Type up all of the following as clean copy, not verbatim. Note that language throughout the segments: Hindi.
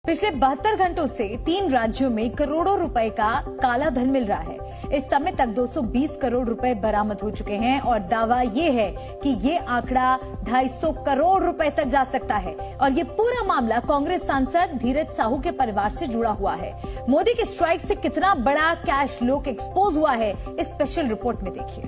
पिछले 72 घंटों से 3 राज्यों में करोड़ों रुपए का काला धन मिल रहा है। इस समय तक 220 करोड़ रुपए बरामद हो चुके हैं और दावा ये है कि ये आंकड़ा 250 करोड़ रुपए तक जा सकता है। और ये पूरा मामला कांग्रेस सांसद धीरज साहू के परिवार से जुड़ा हुआ है। मोदी के स्ट्राइक से कितना बड़ा कैश लोक एक्सपोज हुआ है, इस स्पेशल रिपोर्ट में देखिए।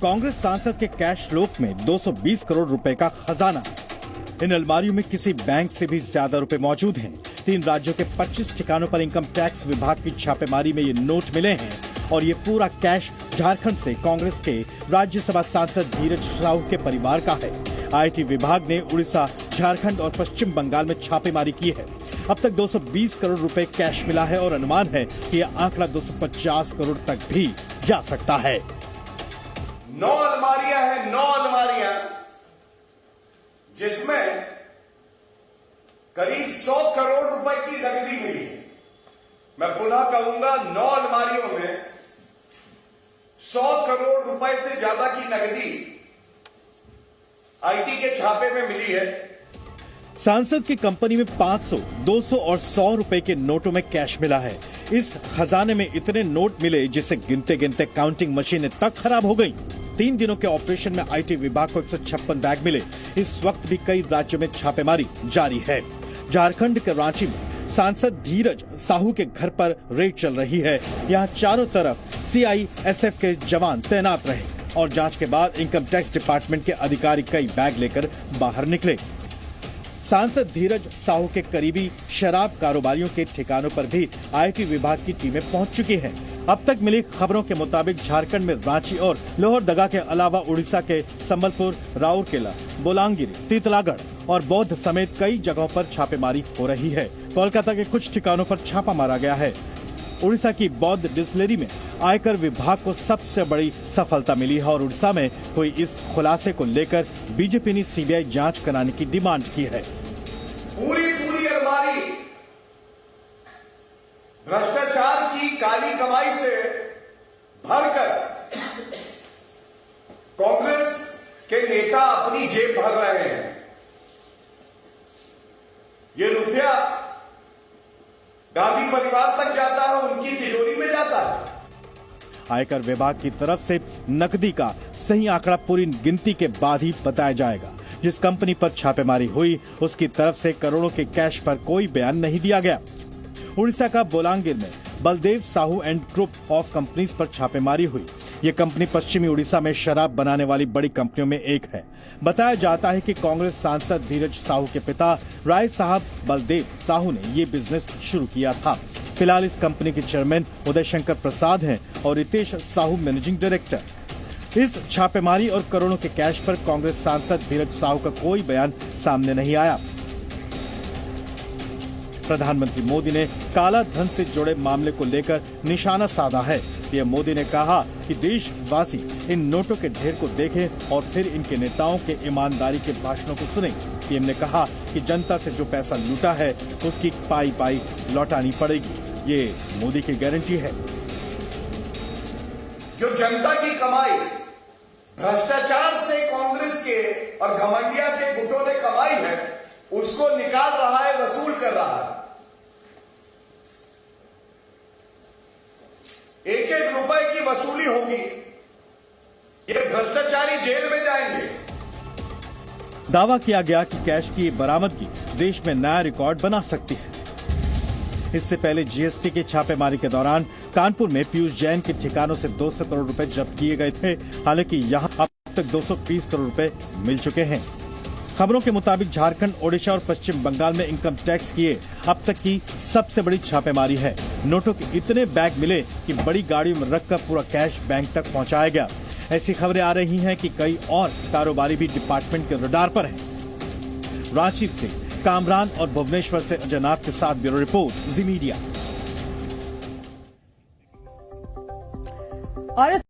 कांग्रेस सांसद के कैश लोक में 220 करोड़ रुपए का खजाना। इन अलमारियों में किसी बैंक से भी ज्यादा रुपए मौजूद हैं। 3 राज्यों के 25 ठिकानों पर इनकम टैक्स विभाग की छापेमारी में ये नोट मिले हैं और ये पूरा कैश झारखंड से कांग्रेस के राज्यसभा सांसद धीरज साहू के परिवार का है। आईटी विभाग ने उड़ीसा, झारखंड और पश्चिम बंगाल में छापेमारी की है। अब तक 220 करोड़ रुपए कैश मिला है और अनुमान है कि यह आंकड़ा 250 करोड़ तक भी जा सकता है। 9 अलमारियां हैं, 9 अलमारियां, जिसमें करीब 100 करोड़ रुपए की नकदी मिली है। मैं पुनः कहूंगा, 9 अलमारियों में 100 करोड़ रुपए से ज्यादा की नकदी आईटी के छापे में मिली है। सांसद की कंपनी में 500, 200 और 100 रुपए के नोटों में कैश मिला है। इस खजाने में इतने नोट मिले जिसे गिनते गिनते काउंटिंग मशीनें तक खराब हो गईं। 3 दिनों के ऑपरेशन में आईटी विभाग को 156 बैग मिले। इस वक्त भी कई राज्यों में छापेमारी जारी है। झारखंड के रांची में सांसद धीरज साहू के घर पर रेड चल रही है। यहाँ चारों तरफ सीआईएसएफ के जवान तैनात रहे और जांच के बाद इनकम टैक्स डिपार्टमेंट के अधिकारी कई बैग लेकर बाहर निकले। सांसद धीरज साहू के करीबी शराब कारोबारियों के ठिकानों पर भी आईटी विभाग की टीमें पहुंच चुकी हैं। अब तक मिली खबरों के मुताबिक झारखंड में रांची और लोहरदगा के अलावा उड़ीसा के संबलपुर, राउरकेला, बोलांगीर, तीतलागढ़ और बौद्ध समेत कई जगहों पर छापेमारी हो रही है। कोलकाता के कुछ ठिकानों पर छापा मारा गया है। उड़ीसा की बौद्ध डिस्टिलरी में आयकर विभाग को सबसे बड़ी सफलता मिली है और उड़ीसा में हुई इस खुलासे को लेकर बीजेपी ने सीबीआई जांच कराने की डिमांड की है। पूरी अलमारी भ्रष्टाचार की काली कमाई से भरकर कांग्रेस के नेता अपनी जेब भर रहे हैं। ये रुपया गांधी परिवार तक जाता है, उनकी तिजोरी में जाता है। आयकर विभाग की तरफ से नकदी का सही आंकड़ा पूरी गिनती के बाद ही बताया जाएगा। जिस कंपनी पर छापेमारी हुई उसकी तरफ से करोड़ों के कैश पर कोई बयान नहीं दिया गया। उड़ीसा का बोलांगीर में Baldev Sahu and group of companies पर छापेमारी हुई। ये कंपनी पश्चिमी उड़ीसा में शराब बनाने वाली बड़ी कंपनियों में एक है। बताया जाता है कि कांग्रेस सांसद धीरज साहू के पिता राय साहब बलदेव साहू ने ये बिजनेस शुरू किया था। फिलहाल इस कंपनी के चेयरमैन उदय शंकर प्रसाद हैं और रितेश साहू मैनेजिंग डायरेक्टर। इस छापेमारी और करोड़ों के कैश पर कांग्रेस सांसद धीरज साहू का कोई बयान सामने नहीं आया। प्रधानमंत्री मोदी ने काला धन से जुड़े मामले को लेकर निशाना साधा है। पीएम मोदी ने कहा कि देशवासी इन नोटों के ढेर को देखें और फिर इनके नेताओं के ईमानदारी के भाषणों को सुनें। पीएम ने कहा कि जनता से जो पैसा लूटा है उसकी पाई पाई लौटानी पड़ेगी। ये मोदी की गारंटी है। जो जनता की कमाई भ्रष्टाचार से कांग्रेस के और घमंडिया के गुटों ने कमाई है, उसको निकाल रहा है, वसूल कर रहा है। एक एक रुपए की वसूली होगी। ये भ्रष्टाचारी जेल में जाएंगे। दावा किया गया कि कैश की बरामदगी देश में नया रिकॉर्ड बना सकती है। इससे पहले जीएसटी की छापेमारी के दौरान कानपुर में पीयूष जैन के ठिकानों से 200 करोड़ रुपए जब्त किए गए थे। हालांकि यहां अब तक 220 करोड़ रुपए मिल चुके हैं। खबरों के मुताबिक झारखंड, ओडिशा और पश्चिम बंगाल में इनकम टैक्स की अब तक की सबसे बड़ी छापेमारी है। नोटों के इतने बैग मिले कि बड़ी गाड़ियों में रखकर पूरा कैश बैंक तक पहुंचाया गया। ऐसी खबरें आ रही हैं कि कई और कारोबारी भी डिपार्टमेंट के रडार पर हैं। रांची से कामरान और भुवनेश्वर से अजय नाथ के साथ ब्यूरो रिपोर्ट, जी मीडिया। और